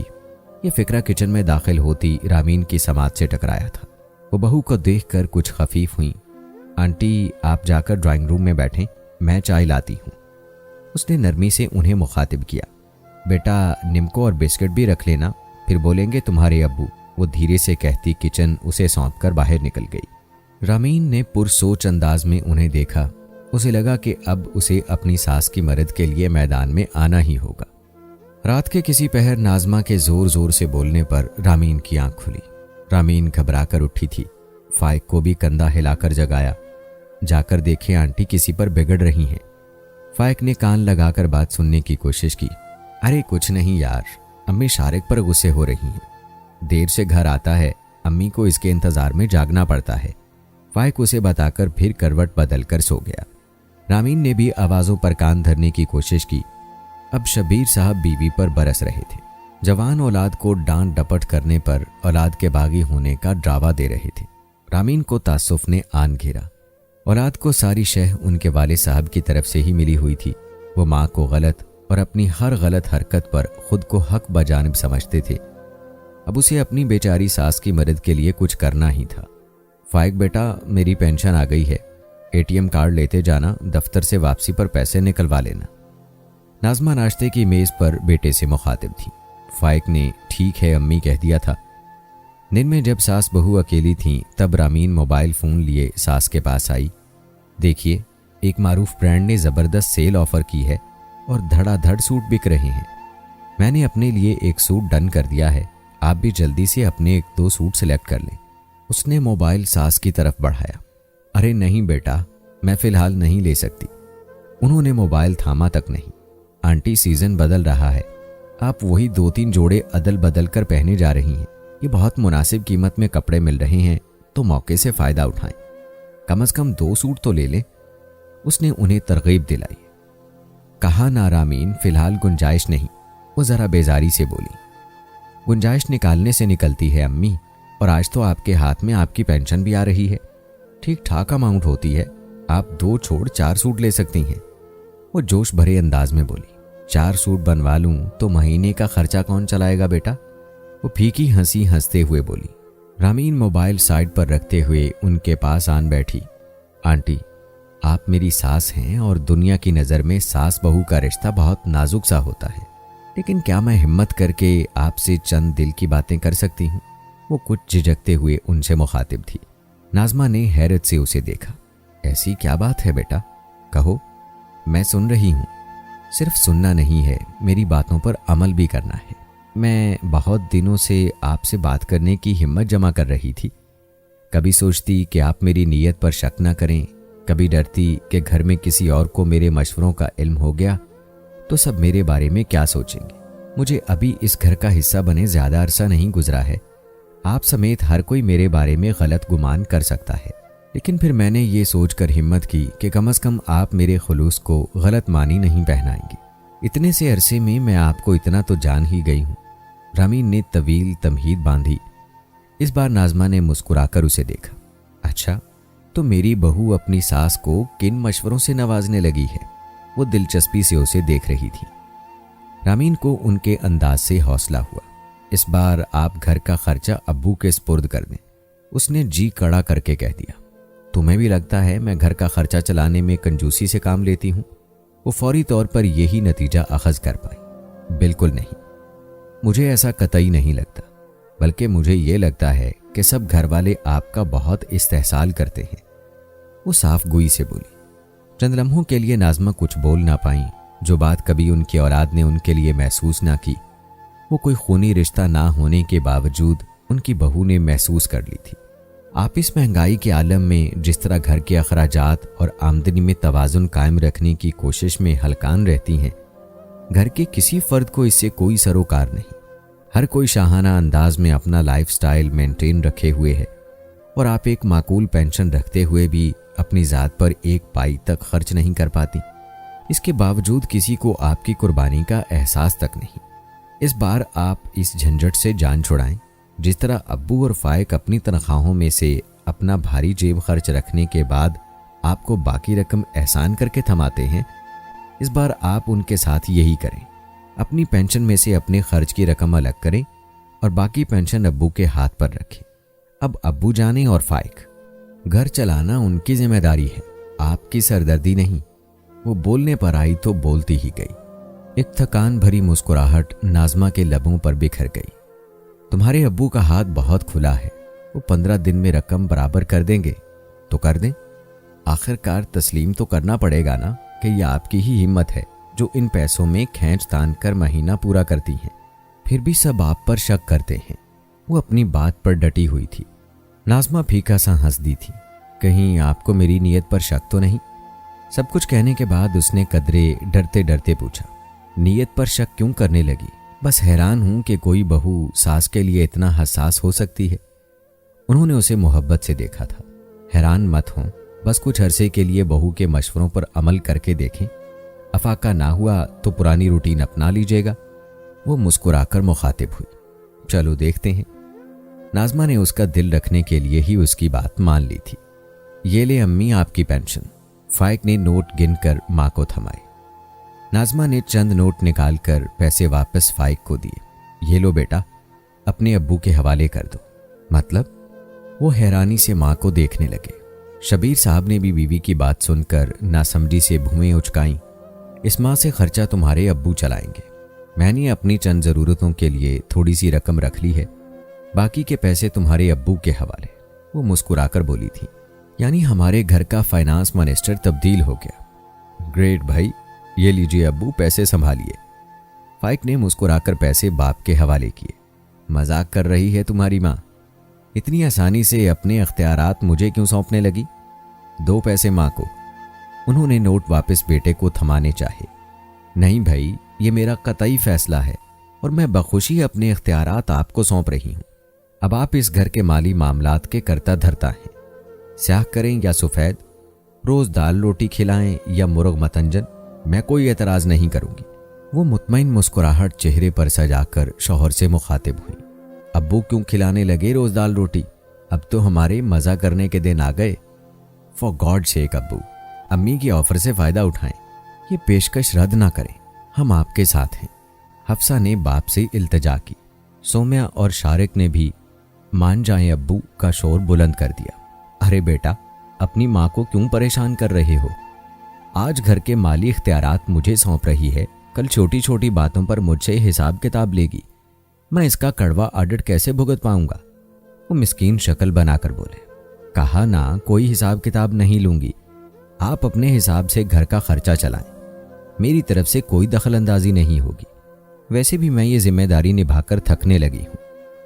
Speaker 1: ये फिक्रा किचन में दाखिल होती रामीन की समात से टकराया था। वो बहू को देखकर कुछ खफीफ हुई। आंटी आप जाकर ड्राइंग रूम में बैठें, मैं चाय लाती हूँ। उसने नरमी से उन्हें मुखातिब किया। बेटा निम्को और बिस्किट भी रख लेना, फिर बोलेंगे तुम्हारे अब्बू, वो धीरे से कहती किचन उसे सौंप कर बाहर निकल गई। रामीन ने पुरसोच अंदाज में उन्हें देखा। उसे लगा कि अब उसे अपनी सास की मदद के लिए मैदान में आना ही होगा। रात के किसी पहर नाजमा के जोर जोर से बोलने पर रामीन की आंख खुली। रामीन घबरा कर उठी थी। फाइक को भी कंधा हिलाकर जगाया। जाकर देखे आंटी किसी पर बिगड़ रही हैं। फाइक ने कान लगाकर बात सुनने की कोशिश की। अरे कुछ नहीं यार, अम्मी शारिक पर गुस्से हो रही हैं। देर से घर आता है, अम्मी को इसके इंतजार में जागना पड़ता है। फाइक उसे बताकर फिर करवट बदल कर सो गया। रामीन ने भी आवाज़ों पर कान धरने की कोशिश की। अब शब्बीर साहब बीवी पर बरस रहे थे। जवान औलाद को डांट डपट करने पर औलाद के बागी होने का ड्रावा दे रहे थे। रामीन को तासुफ ने आन घेरा। औलाद को सारी शह उनके वाले साहब की तरफ से ही मिली हुई थी। वो माँ को गलत और अपनी हर गलत हरकत पर खुद को हक बजानिब समझते थे। अब उसे अपनी बेचारी सास की मदद के लिए कुछ करना ही था। फाइक बेटा मेरी पेंशन आ गई है, एटीएम कार्ड लेते जाना, दफ्तर से वापसी पर पैसे निकलवा लेना। नाजमा नाश्ते की मेज पर बेटे से मुखातिब थी। फाइक ने ठीक है अम्मी कह दिया था। दिन में जब सास बहू अकेली थीं तब रामीन मोबाइल फ़ोन लिए सास के पास आई। देखिए एक मारूफ ब्रांड ने ज़बरदस्त सेल ऑफ़र की है और धड़ाधड़ सूट बिक रहे हैं। मैंने अपने लिए एक सूट डन कर दिया है, आप भी जल्दी से अपने 1-2 सूट सिलेक्ट कर लें। उसने मोबाइल सास की तरफ बढ़ाया। अरे नहीं बेटा, मैं फ़िलहाल नहीं ले सकती। उन्होंने मोबाइल थामा तक नहीं। आंटी सीज़न बदल रहा है, आप वही 2-3 जोड़े अदल बदल कर पहने जा रही हैं। ये बहुत मुनासिब कीमत में कपड़े मिल रहे हैं तो मौके से फ़ायदा उठाएं। कम से कम 2 सूट तो ले लें। उसने उन्हें तरगीब दिलाई। कहा ना रामीन, फ़िलहाल गुंजाइश नहीं। वो ज़रा बेजारी से बोली। गुंजाइश निकालने से निकलती है अम्मी, और आज तो आपके हाथ में आपकी पेंशन भी आ रही है, ठीक ठाक अमाउंट होती है, आप 2 छोड़ 4 सूट ले सकती हैं। वो जोश भरे अंदाज में बोली। 4 सूट बनवा लूं तो महीने का खर्चा कौन चलाएगा बेटा? वो फीकी हंसी हंसते हुए बोली। रामीन मोबाइल साइड पर रखते हुए उनके पास आन बैठी। आंटी, आप मेरी सास हैं और दुनिया की नज़र में सास बहू का रिश्ता बहुत नाजुक सा होता है, लेकिन क्या मैं हिम्मत करके आपसे चंद दिल की बातें कर सकती हूँ? वो कुछ झिझकते हुए उनसे मुखातिब थी। नाज़मा ने हैरत से उसे देखा। ऐसी क्या बात है बेटा, कहो, मैं सुन रही हूँ। सिर्फ सुनना नहीं है, मेरी बातों पर अमल भी करना है। मैं बहुत दिनों से आपसे बात करने की हिम्मत जमा कर रही थी। कभी सोचती कि आप मेरी नीयत पर शक न करें, कभी डरती कि घर में किसी और को मेरे मशवरों का इल्म हो गया तो सब मेरे बारे में क्या सोचेंगे। मुझे अभी इस घर का हिस्सा बने ज़्यादा अरसा नहीं गुजरा है। आप समेत हर कोई मेरे बारे में गलत गुमान कर सकता है, लेकिन फिर मैंने ये सोचकर हिम्मत की कि कम से कम आप मेरे खुलूस को गलत मानी नहीं पहनाएंगी। इतने से अरसे में मैं आपको इतना तो जान ही गई हूँ। रामीन ने तवील तमहीद बांधी। इस बार नाज़मा ने मुस्कुराकर उसे देखा। अच्छा, तो मेरी बहू अपनी सास को किन मशवरों से नवाजने लगी है? वो दिलचस्पी से उसे देख रही थी। रामीन को उनके अंदाज से हौसला हुआ। इस बार आप घर का खर्चा अब्बू के स्पुर्द कर दें। उसने जी कड़ा करके कह दिया। तुम्हें भी लगता है मैं घर का खर्चा चलाने में कंजूसी से काम लेती हूँ? वो फौरी तौर पर यही नतीजा अखज़ कर पाई। बिल्कुल नहीं, मुझे ऐसा कतई नहीं लगता, बल्कि मुझे ये लगता है कि सब घर वाले आपका बहुत इस्तेहसाल करते हैं। वो साफ गोई से बोली। चंद लम्हों के लिए नाज़मा कुछ बोल ना पाई। जो बात कभी उनकी औलाद ने उनके लिए महसूस ना की, वो कोई खूनी रिश्ता ना होने के बावजूद उनकी बहू ने महसूस कर ली थी। आप इस महंगाई के आलम में जिस तरह घर के अखराजात और आमदनी में तवाज़ुन कायम रखने की कोशिश में हलकान रहती हैं, घर के किसी फ़र्द को इससे कोई सरोकार नहीं। हर कोई शाहाना अंदाज में अपना लाइफस्टाइल मेंटेन रखे हुए है और आप एक माकूल पेंशन रखते हुए भी अपनी ज़ात पर एक पाई तक खर्च नहीं कर पाती। इसके बावजूद किसी को आपकी कुर्बानी का एहसास तक नहीं। इस बार आप इस झंझट से जान छुड़ाएं। जिस तरह अब्बू और फाइक अपनी तनख्वाहों में से अपना भारी जेब खर्च रखने के बाद आपको बाकी रकम एहसान करके थमाते हैं, इस बार आप उनके साथ यही करें। अपनी पेंशन में से अपने खर्च की रकम अलग करें और बाकी पेंशन अब्बू के हाथ पर रखें। अब अब्बू जाने और फाइक, घर चलाना उनकी जिम्मेदारी है, आपकी सरदर्दी नहीं। वो बोलने पर आई तो बोलती ही गई। एक थकान भरी मुस्कुराहट नाज़मा के लबों पर बिखर गई। तुम्हारे अब्बू का हाथ बहुत खुला है, वो 15 दिन में रकम बराबर कर देंगे तो कर दें। आखिरकार तस्लीम तो करना पड़ेगा ना कि यह आपकी ही हिम्मत है जो इन पैसों में खींच तान कर महीना पूरा करती हैं। फिर भी सब आप पर शक करते हैं। वो अपनी बात पर डटी हुई थी। नाज़मा फीका सा हंस दी थी। कहीं आपको मेरी नीयत पर शक तो नहीं? सब कुछ कहने के बाद उसने कदरे डरते डरते पूछा, नीयत पर शक क्यों करने लगी? बस हैरान हूं कि कोई बहू सास के लिए इतना हसास हो सकती है। उन्होंने उसे मोहब्बत से देखा था। हैरान मत हो, बस कुछ अरसे के लिए बहू के मशवरों पर अमल करके देखें। अफाका ना हुआ तो पुरानी रूटीन अपना लीजिएगा। वो मुस्कुराकर मुखातिब हुई। चलो देखते हैं। नाज़मा ने उसका दिल रखने के लिए ही उसकी बात मान ली थी। ये ले अम्मी आपकी पेंशन। फाइक ने नोट गिनकर माँ को थमाए। नाज़मा ने चंद नोट निकालकर पैसे वापस फाइक को दिए। ये लो बेटा, अपने अब्बू के हवाले कर दो। मतलब? वो हैरानी से माँ को देखने लगे। शबीर साहब ने भी बीवी की बात सुनकर नासमझी से भुएं उचकाई। इस माह से खर्चा तुम्हारे अब्बू चलाएंगे। मैंने अपनी चंद ज़रूरतों के लिए थोड़ी सी रकम रख ली है, बाकी के पैसे तुम्हारे अब्बू के हवाले। वो मुस्कुराकर बोली थी। यानी हमारे घर का फाइनेंस मिनिस्टर तब्दील हो गया। ग्रेट भाई, ये लीजिए अब्बू, पैसे संभालिए। फाइक ने मुस्कुराकर पैसे बाप के हवाले किए। मजाक कर रही है तुम्हारी माँ? इतनी आसानी से अपने अख्तियारात मुझे क्यों सौंपने लगी? दो पैसे माँ को। उन्होंने नोट वापस बेटे को थमाने चाहे। नहीं भाई, ये मेरा कतई फैसला है और मैं बखुशी अपने अख्तियारात आपको सौंप रही हूँ। अब आप इस घर के माली मामलात के करता धरता हैं। स्याह करें या सफ़ेद, रोज दाल रोटी खिलाएं या मुर्ग मतंजन, मैं कोई एतराज़ नहीं करूंगी। वो मुतमईन मुस्कुराहट चेहरे पर सजाकर शौहर से मुखातिब हुई। अब्बू क्यों खिलाने लगे रोज दाल रोटी? अब तो हमारे मज़ा करने के दिन आ गए। फॉर गॉड शेक अब्बू, अम्मी की ऑफर से फ़ायदा उठाएं। ये पेशकश रद्द ना करें, हम आपके साथ हैं। हफ्सा ने बाप से इल्तिजा की। सोम्या और शारिक ने भी मान जाएं अब्बू का शोर बुलंद कर दिया। अरे बेटा, अपनी माँ को क्यों परेशान कर रहे हो? आज घर के माली इख्तियारात मुझे सौंप रही है, कल छोटी छोटी बातों पर मुझसे हिसाब किताब लेगी। मैं इसका कड़वा ऑडिट कैसे भुगत पाऊंगा? वो मिस्कीन शक्ल बनाकर बोले। कहा ना, कोई हिसाब किताब नहीं लूंगी, आप अपने हिसाब से घर का खर्चा चलाएं, मेरी तरफ से कोई दखल अंदाजी नहीं होगी। वैसे भी मैं ये जिम्मेदारी निभाकर थकने लगी हूँ।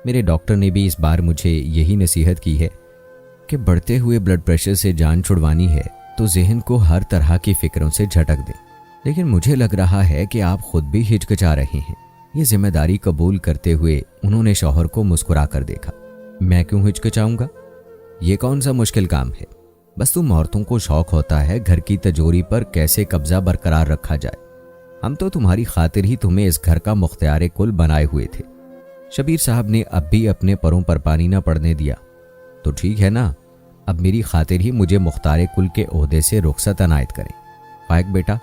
Speaker 1: मेरे डॉक्टर ने भी इस बार मुझे यही नसीहत की है कि बढ़ते हुए ब्लड प्रेशर से जान छुड़वानी है तो जहन को हर तरह की फिक्रों से झटक दें। लेकिन मुझे लग रहा है कि आप खुद भी हिचकिचा रहे हैं। ये जिम्मेदारी कबूल करते हुए उन्होंने शौहर को मुस्कुरा कर देखा। मैं क्यों हिचकिचाऊंगा? ये कौन सा मुश्किल काम है? बस तुम औरतों को शौक होता है घर की तिजोरी पर कैसे कब्जा बरकरार रखा जाए। हम तो तुम्हारी खातिर ही तुम्हें इस घर का मुख्तियार कुल बनाए हुए थे। शबीर साहब ने अब भी अपने परों पर पानी न पड़ने दिया। तो ठीक है ना, अब मेरी खातिर ही मुझे मुख्तार कुल के ओहदे से रुखसत अनायत करें। फाइक बेटा,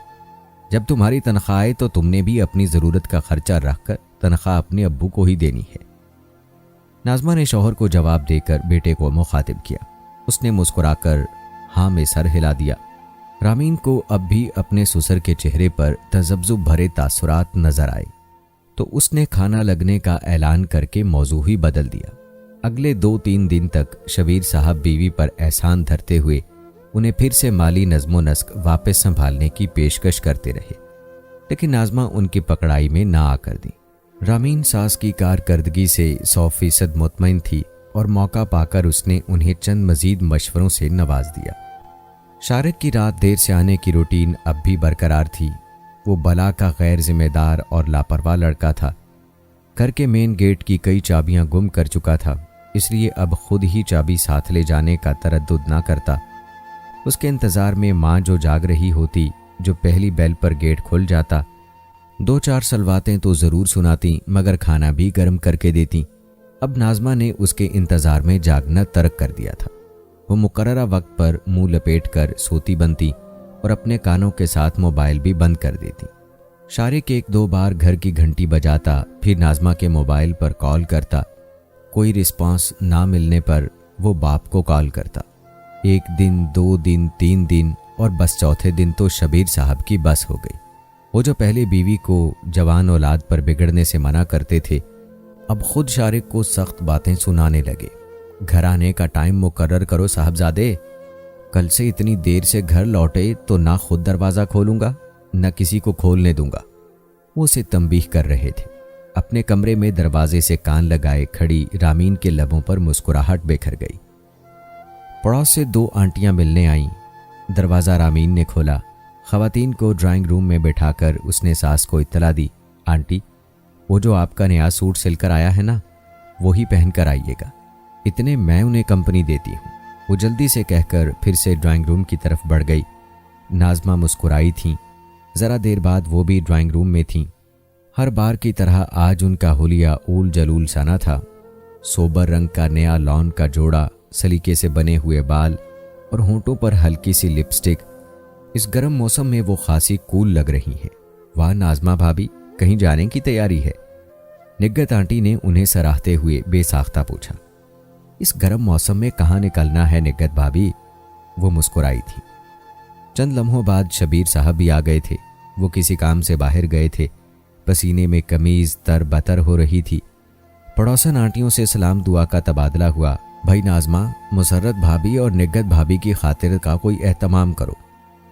Speaker 1: जब तुम्हारी तनख्वाह आए तो तुमने भी अपनी ज़रूरत का खर्चा रखकर तनख्वाह अपने अब्बू को ही देनी है। नाज़मा ने शौहर को जवाब देकर बेटे को मुखातिब किया। उसने मुस्कुराकर हाँ में सर हिला दिया। रामीन को अब भी अपने ससुर के चेहरे पर तजब्जुब भरे तासुरात नजर आए तो उसने खाना लगने का ऐलान करके मौजू ही बदल दिया। अगले 2-3 दिन तक शबीर साहब बीवी पर एहसान धरते हुए उन्हें फिर से माली नज़्मो नस्क वापस संभालने की पेशकश करते रहे, लेकिन नाज़मा उनकी पकड़ाई में ना आकर दी। रामीन सास की कारकर्दगी से 100% मुतमईन थी और मौका पाकर उसने उन्हें चंद मजीद मशवरों से नवाज दिया। शारिक की रात देर से आने की रूटीन अब भी बरकरार थी। वो बला का गैर जिम्मेदार और लापरवाह लड़का था। घर के मेन गेट की कई चाबियां गुम कर चुका था, इसलिए अब खुद ही चाबी साथ ले जाने का तरद्दुद ना करता। उसके इंतज़ार में माँ जो जाग रही होती, जो पहली बेल पर गेट खुल जाता, 2-4 सलवातें तो ज़रूर सुनाती मगर खाना भी गर्म करके देती। अब नाज़मा ने उसके इंतज़ार में जागना तर्क कर दिया था। वो मुकर्ररा वक्त पर मुंह लपेट कर सोती बनती और अपने कानों के साथ मोबाइल भी बंद कर देती। शारिक 1-2 बार घर की घंटी बजाता, फिर नाज़मा के मोबाइल पर कॉल करता। कोई रिस्पांस ना मिलने पर वो बाप को कॉल करता। 1 दिन, 2 दिन, 3 दिन और बस चौथे दिन तो शबीर साहब की बस हो गई। वो जो पहले बीवी को जवान औलाद पर बिगड़ने से मना करते थे, अब खुद शारिक को सख्त बातें सुनाने लगे। घर आने का टाइम मुकर्रर करो साहबजादे, कल से इतनी देर से घर लौटे तो ना खुद दरवाज़ा खोलूंगा न किसी को खोलने दूंगा। वो उसे तंबीह कर रहे थे। अपने कमरे में दरवाजे से कान लगाए खड़ी रामीन के लबों पर मुस्कुराहट बिखर गई। पड़ोस से 2 आंटियां मिलने आईं। दरवाज़ा रामीन ने खोला। ख़वातीन को ड्राइंग रूम में बिठाकर उसने सास को इत्तला दी, आंटी, वो जो आपका नया सूट सिलकर आया है ना, वो ही पहन कर आइएगा, इतने मैं उन्हें कंपनी देती हूँ। वो जल्दी से कहकर फिर से ड्राइंग रूम की तरफ बढ़ गई। नाज़मा मुस्कुराई थीं। ज़रा देर बाद वो भी ड्राइंग रूम में थीं। हर बार की तरह आज उनका हुलिया ऊल जलूल सा न था। सोबर रंग का नया लॉन का जोड़ा, सलीके से बने हुए बाल और होंठों पर हल्की सी लिपस्टिक। इस गर्म मौसम में वो खासी कूल लग रही हैं। वाह नाज़मा भाभी, कहीं जाने की तैयारी है? निग्गत आंटी ने उन्हें सराहते हुए बेसाख्ता पूछा। इस गर्म मौसम में कहाँ निकलना है निग्गत भाभी? वो मुस्कुराई थी। चंद लम्हों बाद शबीर साहब भी आ गए थे। वो किसी काम से बाहर गए थे। पसीने में कमीज तर बतर हो रही थी। पड़ोसन आंटियों से सलाम दुआ का तबादला हुआ। भाई नाज़मा, मुसर्रत भाभी और निग्गत भाभी की खातिर का कोई एहतमाम करो।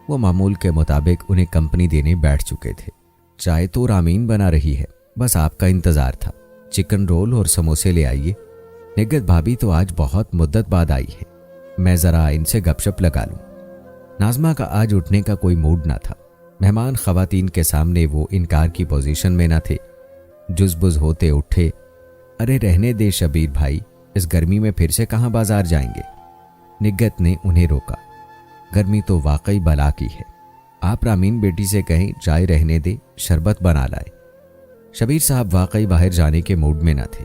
Speaker 1: वो मामूल के मुताबिक उन्हें कंपनी देने बैठ चुके थे। चाय तो रामीन बना रही है, बस आपका इंतज़ार था। चिकन रोल और समोसे ले आइए। निग्गत भाभी तो आज बहुत मुद्दत बाद आई है, मैं ज़रा इनसे गपशप लगा लूँ। नाज़मा का आज उठने का कोई मूड ना था। मेहमान ख़वातीन के सामने वो इनकार की पोजीशन में न थे। जुज़बुज़ होते उठे, अरे रहने दे शबीर भाई, इस गर्मी में फिर से कहाँ बाजार जाएंगे? निग्गत ने उन्हें रोका। गर्मी तो वाकई बला की है, आप रामीन बेटी से कहें चाय रहने दे, शरबत बना लाए। शबीर साहब वाकई बाहर जाने के मूड में न थे।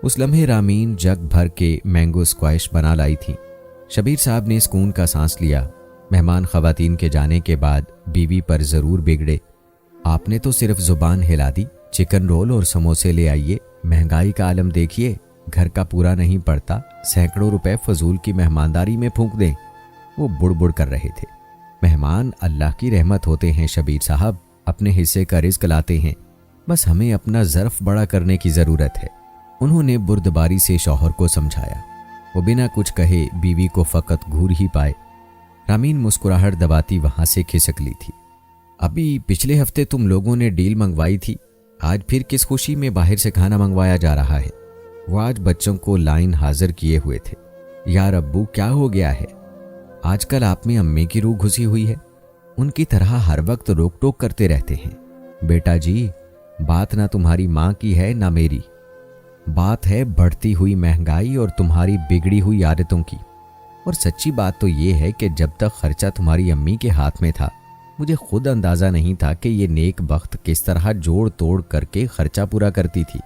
Speaker 1: उस लम्हे रामीन जग भर के मैंगो स्क्वैश बना लाई थी। शबीर साहब ने सुकून का सांस लिया। मेहमान ख़वातीन के जाने के बाद बीवी पर ज़रूर बिगड़े। आपने तो सिर्फ ज़ुबान हिला दी, चिकन रोल और समोसे ले आइए। महंगाई का आलम देखिए, घर का पूरा नहीं पड़ता, सैकड़ों रुपए फजूल की मेहमानदारी में फूंक दें। वो बुड़बुड़ कर रहे थे। मेहमान अल्लाह की रहमत होते हैं शबीर साहब, अपने हिस्से का रिज्क लाते हैं, बस हमें अपना ज़र्फ बड़ा करने की ज़रूरत है। उन्होंने बुर्दबारी से शौहर को समझाया। वो बिना कुछ कहे बीवी को फ़कत घूर ही पाए। रामीन मुस्कुराहट दबाती वहां से खिसक ली थी। अभी पिछले हफ्ते तुम लोगों ने डील मंगवाई थी, आज फिर किस खुशी में बाहर से खाना मंगवाया जा रहा है? वो आज बच्चों को लाइन हाजिर किए हुए थे। यार अब्बू क्या हो गया है? आजकल आप में अम्मी की रूह घुसी हुई है, उनकी तरह हर वक्त रोक टोक करते रहते हैं। बेटा जी, बात ना तुम्हारी माँ की है ना मेरी, बात है बढ़ती हुई महंगाई और तुम्हारी बिगड़ी हुई आदतों की। और सच्ची बात तो ये है कि जब तक खर्चा तुम्हारी अम्मी के हाथ में था, मुझे खुद अंदाज़ा नहीं था कि ये नेक बख्त किस तरह जोड़ तोड़ करके खर्चा पूरा करती थी।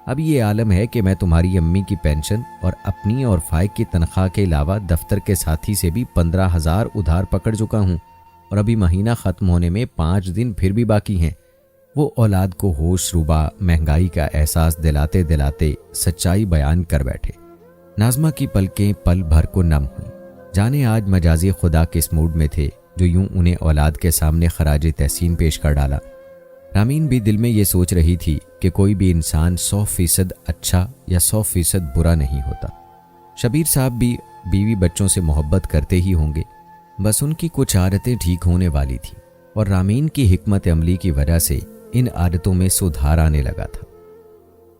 Speaker 1: अब ये आलम है कि मैं तुम्हारी अम्मी की पेंशन और अपनी और फाइक की तनख्वाह के अलावा दफ्तर के साथी से भी 15,000 उधार पकड़ चुका हूँ और अभी महीना ख़त्म होने में 5 दिन फिर भी बाकी हैं। वो औलाद को होश रुबा महंगाई का एहसास दिलाते दिलाते सच्चाई बयान कर बैठे। नाज़मा की पलकें पल भर को नम हुई, जाने आज मजाजी खुदा किस मूड में थे जो यूं उन्हें औलाद के सामने खराज तहसीन पेश कर डाला। रामीन भी दिल में ये सोच रही थी कि कोई भी इंसान 100% अच्छा या 100% बुरा नहीं होता। शबीर साहब भी बीवी बच्चों से मोहब्बत करते ही होंगे, बस उनकी कुछ आदतें ठीक होने वाली थी और रामीन की हिकमत अमली की वजह से इन आदतों में सुधार आने लगा था।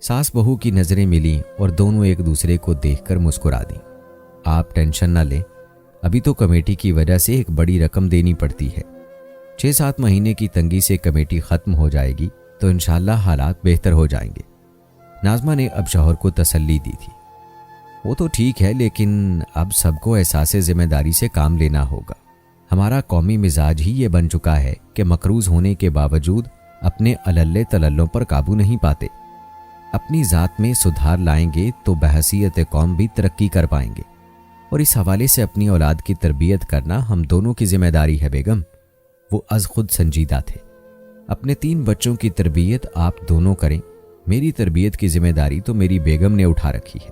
Speaker 1: सास बहू की नज़रें मिलीं और दोनों एक दूसरे को देखकर मुस्कुरा दी। आप टेंशन ना लें, अभी तो कमेटी की वजह से एक बड़ी रकम देनी पड़ती है। 6-7 महीने की तंगी से कमेटी ख़त्म हो जाएगी तो इंशाअल्लाह हालात बेहतर हो जाएंगे। नाज़मा ने अब शौहर को तसल्ली दी थी। वो तो ठीक है, लेकिन अब सबको एहसास ज़िम्मेदारी से काम लेना होगा। हमारा कौमी मिजाज ही ये बन चुका है कि मकरूज़ होने के बावजूद अपने अलल्ले तलल्लों पर काबू नहीं पाते। अपनी ज़ात में सुधार लाएंगे तो बहसीयत कौम भी तरक्की कर पाएंगे, और इस हवाले से अपनी औलाद की तरबियत करना हम दोनों की जिम्मेदारी है बेगम। वो अज खुद संजीदा थे। अपने 3 बच्चों की तरबियत आप दोनों करें, मेरी तरबियत की जिम्मेदारी तो मेरी बेगम ने उठा रखी है।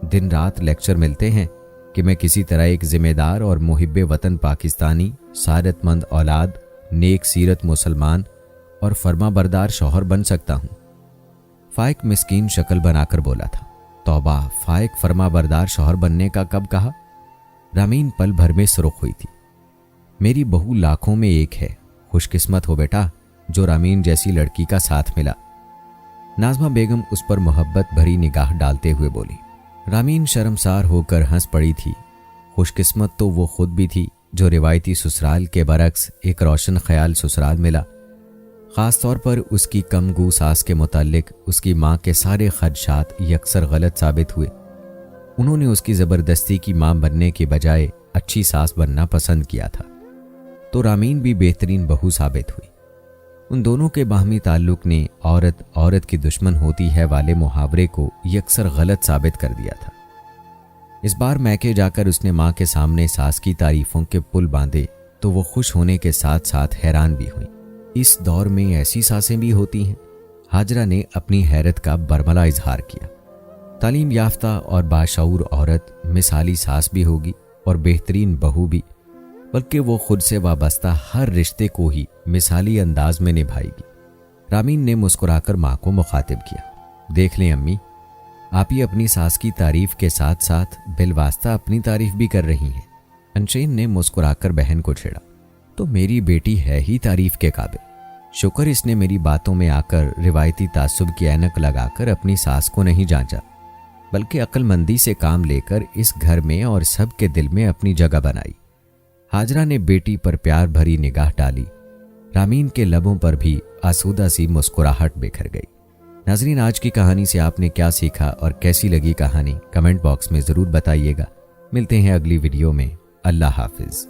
Speaker 1: दिन रात लेक्चर मिलते हैं कि मैं किसी तरह एक जिम्मेदार और मुहिब्बे वतन पाकिस्तानी, सारतमंद औलाद, नेक सीरत मुसलमान और फर्माबरदार शौहर बन सकता हूँ। फाइक मिस्कीन शक्ल बनाकर बोला था। तौबा, फाइक फर्माबरदार शौहर बनने का कब कहा? रामीन पल भर में सुर्ख हुई थी। मेरी बहू लाखों में एक है, खुशकिस्मत हो बेटा जो रामीन जैसी लड़की का साथ मिला। नाज़मा बेगम उस पर मोहब्बत भरी निगाह डालते हुए बोली। रामीन शर्मसार होकर हंस पड़ी थी। खुशकिस्मत तो वो खुद भी थी जो रिवायती ससुराल के बरक्स एक रोशन ख्याल ससुराल मिला। ख़ास तौर पर उसकी कमगू सास के मुताल्लिक उसकी माँ के सारे खदशात यकसर गलत साबित हुए। उन्होंने उसकी ज़बरदस्ती की माँ बनने के बजाय अच्छी सास बनना पसंद किया था, तो रामीन भी बेहतरीन बहू साबित हुई। उन दोनों के बाहमी ताल्लुक ने औरत औरत की दुश्मन होती है वाले मुहावरे को यकसर गलत साबित कर दिया था। इस बार मैके जाकर उसने माँ के सामने सास की तारीफों के पुल बांधे तो वो खुश होने के साथ साथ हैरान भी हुई। इस दौर में ऐसी सासें भी होती हैं? हाजरा ने अपनी हैरत का बरमला इजहार किया। तालीम याफ्ता और बाशऊर औरत मिसाली सास भी होगी और बेहतरीन बहू भी, बल्कि वो खुद से वाबस्ता हर रिश्ते को ही मिसाली अंदाज में निभाएगी। रामीन ने मुस्कुराकर माँ को मुखातिब किया। देख लें अम्मी, आप ही अपनी सास की तारीफ के साथ साथ बिलवास्ता अपनी तारीफ भी कर रही हैं। अनशेन ने मुस्कुराकर बहन को छेड़ा। तो मेरी बेटी है ही तारीफ के काबिल। शुक्र इसने मेरी बातों में आकर रिवायती तासुब की ऐनक लगाकर अपनी सास को नहीं जांचा, बल्कि अक्लमंदी से काम लेकर इस घर में और सबके दिल में अपनी जगह बनाई। हाजरा ने बेटी पर प्यार भरी निगाह डाली। रामीन के लबों पर भी आसूदा सी मुस्कुराहट बिखर गई। नाज़रीन, आज की कहानी से आपने क्या सीखा और कैसी लगी कहानी, कमेंट बॉक्स में ज़रूर बताइएगा। मिलते हैं अगली वीडियो में। अल्लाह हाफिज़।